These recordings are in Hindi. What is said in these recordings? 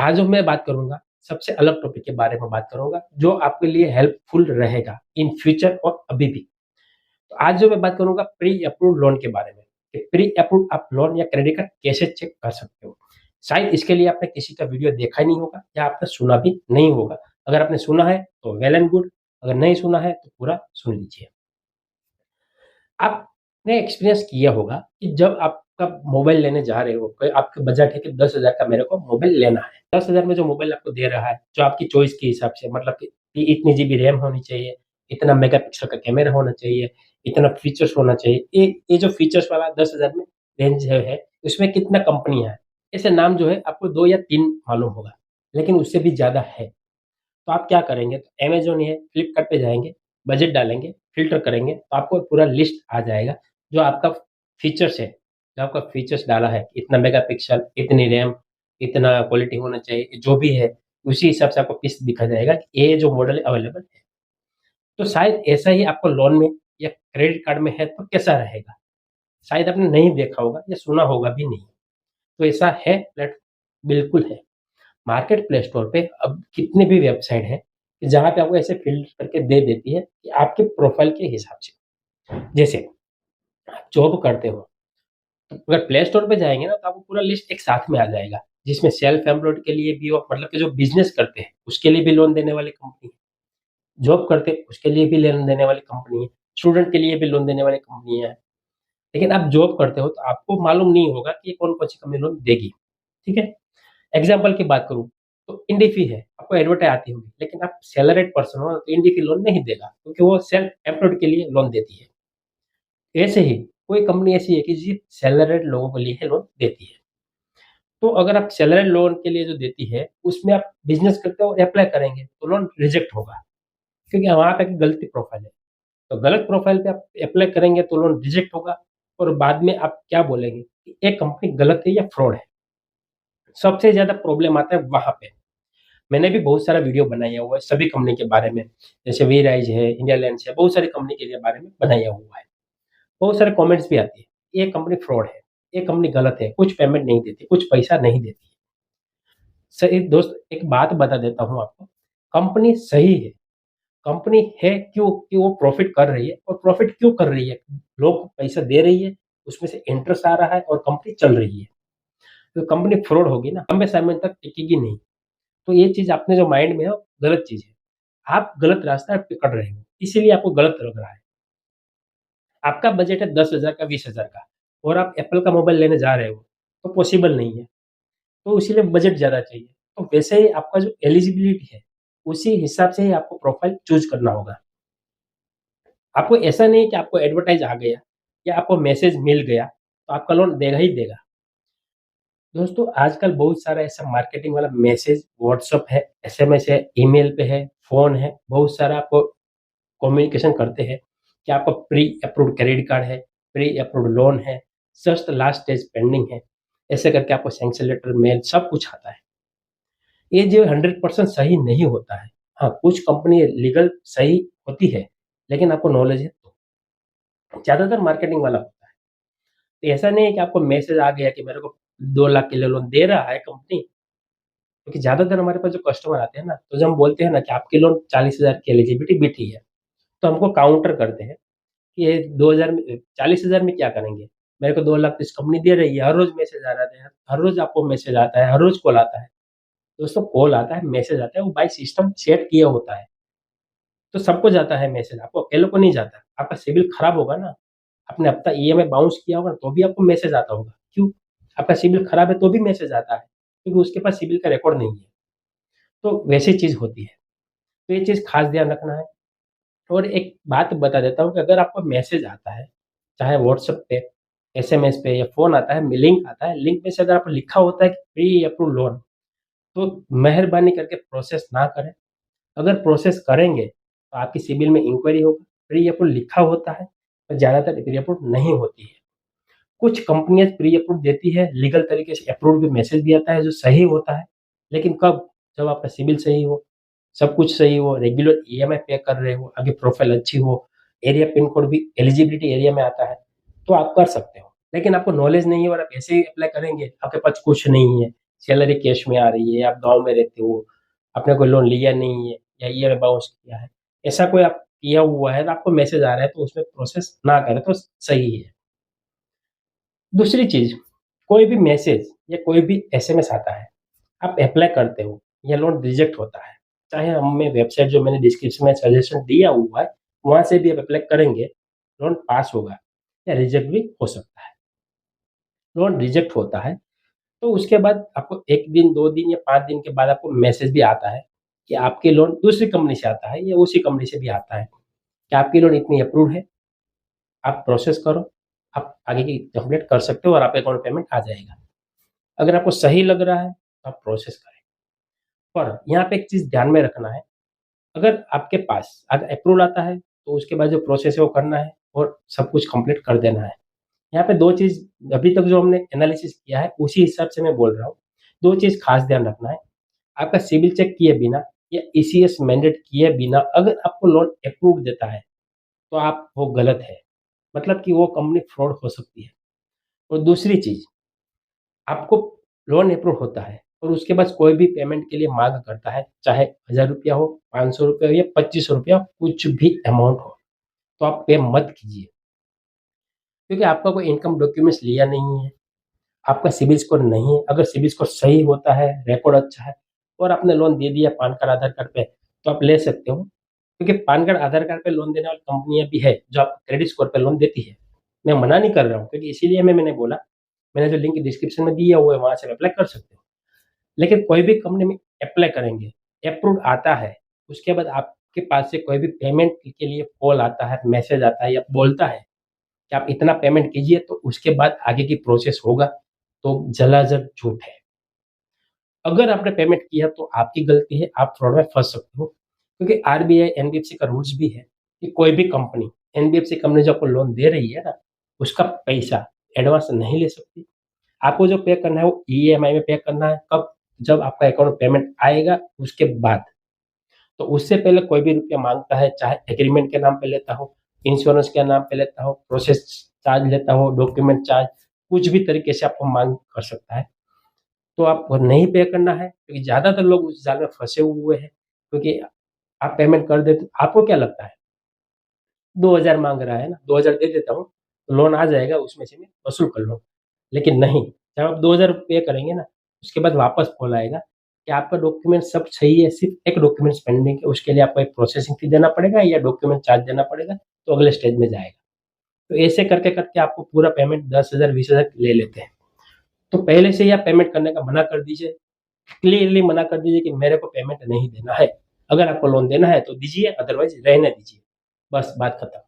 आज जो मैं बात करूँगा, सबसे अलग टॉपिक के बारे में बात करूँगा, जो आपके लिए हेल्पफुल रहेगा इन फ्यूचर और अभी भी। तो आज जो मैं बात करूँगा प्री अप्रूव्ड लोन के बारे में, कि प्री अप्रूव्ड आप लोन या क्रेडिट कार्ड कैसे चेक कर सकते हो। शायद इसके लिए आपने किसी का वीडियो देखा ही नहीं होगा या आपने सुना भी नहीं होगा। अगर आपने सुना है तो वेल एंड गुड, अगर नहीं सुना है तो पूरा सुन लीजिए। आपने एक्सपीरियंस किया होगा कि जब आपका मोबाइल लेने जा रहे हो, कोई आपका बजट है कि 10,000 का मेरे को मोबाइल लेना है। 10,000 में जो मोबाइल आपको दे रहा है, जो आपकी चॉइस के हिसाब से मतलब कि इतनी जीबी रैम होनी चाहिए, इतना मेगापिक्सल का कैमरा होना चाहिए, इतना फीचर्स होना चाहिए। ये जो फीचर्स वाला 10,000 में रेंज है, उसमें कितना कंपनियाँ हैं। ऐसे नाम जो है आपको 2 या 3 मालूम होगा, लेकिन उससे भी ज़्यादा है। तो आप क्या करेंगे, तो अमेज़न है, फ्लिपकार्ट पे जाएँगे, बजट डालेंगे, फ़िल्टर करेंगे, तो आपको पूरा लिस्ट आ जाएगा, जो आपका फीचर्स है, जो आपका फीचर्स डाला है, इतना मेगापिक्सल, इतनी रैम, इतना क्वालिटी होना चाहिए, जो भी है, उसी हिसाब से आपको पीस दिखा जाएगा कि ये जो मॉडल अवेलेबल है। तो शायद ऐसा ही आपको लोन में या क्रेडिट कार्ड में है तो कैसा रहेगा? शायद आपने नहीं देखा होगा या सुना होगा भी नहीं। तो ऐसा है बिल्कुल है। मार्केट प्ले स्टोर पे अब कितनी भी वेबसाइट है, जहाँ पे आपको ऐसे फ़िल्टर करके दे देती है कि आपके प्रोफ़ाइल के हिसाब से। जैसे आप जॉब करते हो, तो अगर प्ले स्टोर पे जाएँगे ना, तो आपको पूरा लिस्ट एक साथ में आ जाएगा, जिसमें सेल्फ एम्प्लॉयड के लिए भी और मतलब कि जो बिज़नेस करते हैं, उसके लिए भी लोन देने वाली कंपनी है, जॉब करते हैं, उसके लिए भी लोन देने वाली कंपनी है, स्टूडेंट के लिए भी लोन देने वाली कंपनियाँ हैं। लेकिन आप जॉब करते हो, तो आपको मालूम नहीं होगा कि ये कौन-कौन सी कंपनी लोन देगी, ठीक है? एग्ज़ाम्पल की बात करूँ, तो इंडिफ़ी है, आपको एडवर्टाइज़ आती होगी, लेकिन आप सैलरीड पर्सन हो, तो इंडिफ़ी लोन नहीं देगा, क्योंकि वो सेल्फ एम्प्लॉयड के लिए लोन देती है। ऐसे ही कोई कंपनी ऐसी है कि जी सैलरीड लोगों के लिए लोन देती है। तो अगर आप सैलरीड लोन के लिए जो देती है, उसमें आप बिज़नेस करते हो और अप्लाई करेंगे, तो लोन रिजेक्ट होगा, क्योंकि वहाँ पे गलती प्रोफ़ाइल है। तो गलत प्रोफ़ाइल पे आप अप्लाई करेंगे तो लोन रिजेक्ट होगा और बाद में आप क्या बोलेंगे कि ये कंपनी गलत है या फ्रॉड है। सबसे ज़्यादा प्रॉब्लम आता है वहाँ पे। मैंने भी बहुत सारा वीडियो बनाया हुआ है सभी कंपनी के बारे में, जैसे वी राइज़ है, इंडिया लेंस है, बहुत सारी कंपनी के बारे में बनाया हुआ है। बहुत सारे कमेंट्स भी आती है, ये कंपनी फ्रॉड है, ये कंपनी गलत है, कुछ पेमेंट नहीं देती, कुछ पैसा नहीं देती। सही दोस्त एक बात बता देता हूँ आपको, कंपनी सही है, कंपनी है क्यों? कि वो प्रॉफ़िट कर रही है और प्रॉफ़िट क्यों कर रही है? लोग को पैसा दे रही है, उसमें से इंटरेस्ट आ रहा है और कंपनी चल रही है। तो कंपनी फ्रॉड होगी ना, लंबे समय तक टिकेगी नहीं। तो ये चीज़ अपने जो माइंड में है, वो गलत चीज़ है। आप गलत रास्ता पकड़ रहे हो, इसीलिए आपको गलत लग रहा है। आपका बजट है 10,000 का, 20,000 का और आप एप्पल का मोबाइल लेने जा रहे हो, तो पॉसिबल नहीं है, तो इसीलिए बजट ज़्यादा चाहिए। तो वैसे ही आपका जो एलिजिबिलिटी है, उसी हिसाब से ही आपको प्रोफ़ाइल चूज़ करना होगा। आपको ऐसा नहीं कि आपको एडवर्टाइज़ आ गया या आपको मैसेज मिल गया, तो आपका लोन देगा ही देगा। दोस्तों, आजकल बहुत सारा ऐसा मार्केटिंग वाला मैसेज व्हाट्सएप है, एसएमएस है, ईमेल पे है, फ़ोन है, बहुत सारा आपको कम्युनिकेशन करते हैं कि आपका प्री अप्रूव्ड क्रेडिट कार्ड है, प्री अप्रूव्ड लोन है, जस्ट लास्ट स्टेज पेंडिंग है। ऐसे करके आपको सैंक्शन लेटर, मेल सब कुछ आता है। ये जो 100% सही नहीं होता है। हाँ, कुछ कंपनी लीगल सही होती है, लेकिन आपको नॉलेज है तो। ज़्यादातर मार्केटिंग वाला होता है। तो ऐसा नहीं है कि आपको मैसेज आ गया कि मेरे को 2 लाख के लिए लोन दे रहा है कंपनी, क्योंकि ज़्यादातर हमारे पास जो कस्टमर आते हैं ना, तो जब हम बोलते हैं ना कि आपकी लोन 40,000 की एलिजिबिलिटी बिठी है, तो हमको काउंटर करते हैं कि ये 2000 में 40,000 में क्या करेंगे? मेरे को 2 लाख तो इस कंपनी दे रही है, हर रोज़ मैसेज आ रहा है, हर रोज़ आपको मैसेज आता है, हर रोज़ कॉल आता है। दोस्तों कॉल आता है, मैसेज आता है, वो बाय सिस्टम सेट किया होता है, तो सबको जाता है मैसेज, आपको अकेले को नहीं जाता। आपका सिबिल खराब होगा ना, आपने हफ्ता ईएमआई बाउंस किया होगा ना, तो भी आपको मैसेज आता होगा। क्यों? आपका सिबिल खराब है तो भी मैसेज आता है, क्योंकि उसके पास सिबिल का रिकॉर्ड नहीं है। तो वैसी चीज़ होती है, तो ये चीज़ खास ध्यान रखना है। और एक बात बता देता हूँ कि अगर आपको मैसेज आता है, चाहे व्हाट्सएप पे, एसएमएस पे या फ़ोन आता है, लिंक आता है, लिंक में से अगर आपको लिखा होता है कि प्री अप्रूव्ड लोन, तो मेहरबानी करके प्रोसेस ना करें। अगर प्रोसेस करेंगे, तो आपकी सिबिल में इंक्वायरी होगी, प्री अप्रूव्ड लिखा होता है, पर ज़्यादातर प्री अप्रूव्ड नहीं होती है। कुछ कंपनियाँ प्री अप्रूव्ड देती है, लीगल तरीके से अप्रूव्ड भी मैसेज भी आता है, जो सही होता है, लेकिन कब? जब आपका सिबिल सही हो, सब कुछ सही हो, रेगुलर ईएमआई पे कर रहे हो, आगे प्रोफाइल अच्छी हो, एरिया पिन कोड भी एलिजिबिलिटी एरिया में आता है, तो आप कर सकते हो। लेकिन आपको नॉलेज नहीं है और आप ऐसे ही अप्लाई करेंगे, आपके पास कुछ नहीं है, सैलरी कैश में आ रही है, आप गाँव में रहते हो, आपने कोई लोन लिया नहीं है या ईएमआई बाउंस किया है, ऐसा कोई आप किया हुआ है तो आपको मैसेज आ रहा है तो उसमें प्रोसेस ना करें तो सही है। दूसरी चीज़, कोई भी मैसेज या कोई भी एसएमएस आता है, आप अप्लाई करते हो या लोन रिजेक्ट होता है, चाहे हमें वेबसाइट जो मैंने डिस्क्रिप्शन में सजेशन दिया हुआ है, वहाँ से भी आप अप्लाई करेंगे, लोन पास होगा या रिजेक्ट भी हो सकता है। लोन रिजेक्ट होता है, तो उसके बाद आपको 1 दिन, 2 दिन या 5 दिन के बाद आपको मैसेज भी आता है कि आपके लोन दूसरी कंपनी से आता है या उसी कंपनी से भी आता है कि आपकी लोन इतनी अप्रूव्ड है, आप प्रोसेस करो, आप आगे की कंप्लीट कर सकते हो और आपके अकाउंट पेमेंट आ जाएगा। अगर आपको सही लग रहा है, तो आप प्रोसेस करें। पर यहाँ पे एक चीज़ ध्यान में रखना है, अगर आपके पास अगर अप्रूवल आता है, तो उसके बाद जो प्रोसेस है वो करना है और सब कुछ कंप्लीट कर देना है। यहाँ पे 2 चीज़ अभी तक जो हमने एनालिसिस किया है, उसी हिसाब से मैं बोल रहा हूँ। 2 चीज़ खास ध्यान रखना है, आपका सिबिल चेक किए बिना या ईसीएस मैंडेट किए बिना अगर आपको लोन अप्रूव्ड देता है, तो आप वो गलत है। मतलब कि वो कंपनी फ्रॉड हो सकती है। और दूसरी चीज़, आपको लोन अप्रूव होता है और उसके बाद कोई भी पेमेंट के लिए माँग करता है, चाहे ₹1000 हो, ₹500 हो या ₹2500 हो, कुछ भी अमाउंट हो, तो आप पे मत कीजिए। क्योंकि आपका कोई इनकम डॉक्यूमेंट्स लिया नहीं है, आपका सिबिल स्कोर नहीं है। अगर सिबिल स्कोर सही होता है, रिकॉर्ड अच्छा है और आपने लोन दे दिया पैन कार्ड, आधार कार्ड पे, तो आप ले सकते हो। क्योंकि पैन कार्ड, आधार कार्ड पे लोन देने वाली कंपनियाँ भी है, जो आपको क्रेडिट स्कोर पे लोन देती है। मैं मना नहीं कर रहा हूँ, क्योंकि इसीलिए मैंने बोला, मैंने जो लिंक डिस्क्रिप्शन में दिया हुआ है, वहाँ से आप अप्लाई कर सकते हो। लेकिन कोई भी कंपनी में अप्लाई करेंगे, अप्रूव्ड आता है, उसके बाद आपके पास से कोई भी पेमेंट के लिए कॉल आता है, मैसेज आता है या बोलता है कि आप इतना पेमेंट कीजिए, तो उसके बाद आगे की प्रोसेस होगा, तो झलाझल झूठ है। अगर आपने पेमेंट किया तो आपकी गलती है, आप फ्रॉड में फँस सकते हो। क्योंकि आरबीआई, एनबीएफसी का रूल्स भी है कि कोई भी कंपनी, एनबीएफसी कंपनी जो आपको लोन दे रही है ना, उसका पैसा एडवांस नहीं ले सकती। आपको जो पे करना है वो ईएमआई में पे करना है, कब? जब आपका अकाउंट पेमेंट आएगा उसके बाद। तो उससे पहले कोई भी रुपया माँगता है, चाहे एग्रीमेंट के नाम पे लेता हो, इंश्योरेंस के नाम पे लेता हो, प्रोसेस चार्ज लेता हो, डॉक्यूमेंट चार्ज, कुछ भी तरीके से आपको माँग कर सकता है। तो आपको नहीं पे करना है, क्योंकि ज़्यादातर लोग उस जाल में फँसे हुए हैं। क्योंकि आप पेमेंट कर देते, आपको क्या लगता है 2000 माँग रहा है ना, 2000 दे देता हूँ, तो लोन आ जाएगा, उसमें से मैं वसूल कर लूँगा। लेकिन नहीं, जब आप 2000 पे करेंगे ना, उसके बाद वापस कॉल आएगा कि आपका डॉक्यूमेंट सब सही है, सिर्फ़ एक डॉक्यूमेंट्स पेंडिंग है, उसके लिए आपको एक प्रोसेसिंग फ़ी देना पड़ेगा या डॉक्यूमेंट चार्ज देना पड़ेगा, तो अगले स्टेज में जाएगा। तो ऐसे करके-करके आपको पूरा पेमेंट 10,000 20,000 ले लेते हैं। तो पहले से ही आप पेमेंट करने का मना कर दीजिए, क्लियरली मना कर दीजिए कि मेरे को पेमेंट नहीं देना है। अगर आपको लोन देना है तो दीजिए, अदरवाइज़ रहने दीजिए। बस बात खत्म।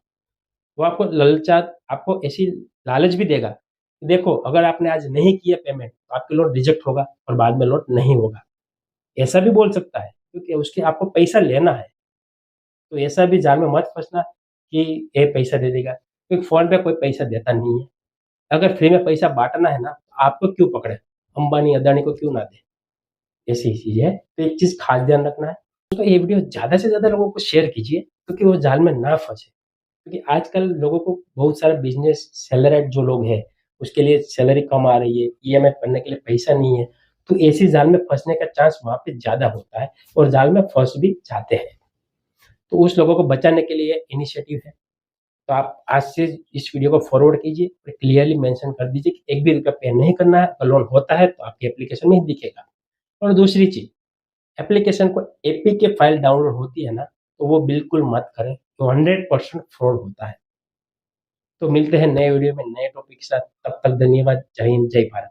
वो आपको आपको ऐसी लालच भी देगा, देखो अगर आपने आज नहीं किया पेमेंट तो आपकी लोन रिजेक्ट होगा और बाद में लोन नहीं होगा। ऐसा भी बोल सकता है, क्योंकि उसके आपको पैसा लेना है। तो ऐसा भी जाल में मत फँसना कि ये पैसा दे देगा, क्योंकि फ़ोन पे कोई पैसा देता नहीं है। अगर फ्री में पैसा बाँटना है ना, तो आपको क्यों पकड़े? अंबानी, अदानी को क्यों ना दे? ऐसी चीज़ है, तो एक चीज़ खास ध्यान रखना है। तो ये वीडियो ज़्यादा से ज़्यादा लोगों को शेयर कीजिए, क्योंकि वो जाल में ना फँसे। क्योंकि आजकल लोगों को बहुत सारा बिज़नेस सैलराइट जो लोग हैं, उसके लिए सैलरी कम आ रही है, ईएमआई भरने के लिए पैसा नहीं है, तो ऐसी जाल में फँसने का चांस वहाँ पे ज़्यादा होता है और जाल में फँस भी जाते हैं। तो उस लोगों को बचाने के लिए इनिशिएटिव है। तो आप आज से इस वीडियो को फॉरवर्ड कीजिए और क्लियरली मेंशन कर दीजिए कि एक भी रुपया पे नहीं करना है, अगर लोन होता है तो आपकी एप्लीकेशन में ही दिखेगा। और दूसरी चीज़, एप्लीकेशन को एपीके फाइल डाउनलोड होती है ना, तो वो बिल्कुल मत करें, तो 100% फ्रॉड होता है। तो मिलते हैं नए वीडियो में नए टॉपिक के साथ, तब तक धन्यवाद। जय हिंद, जय भारत।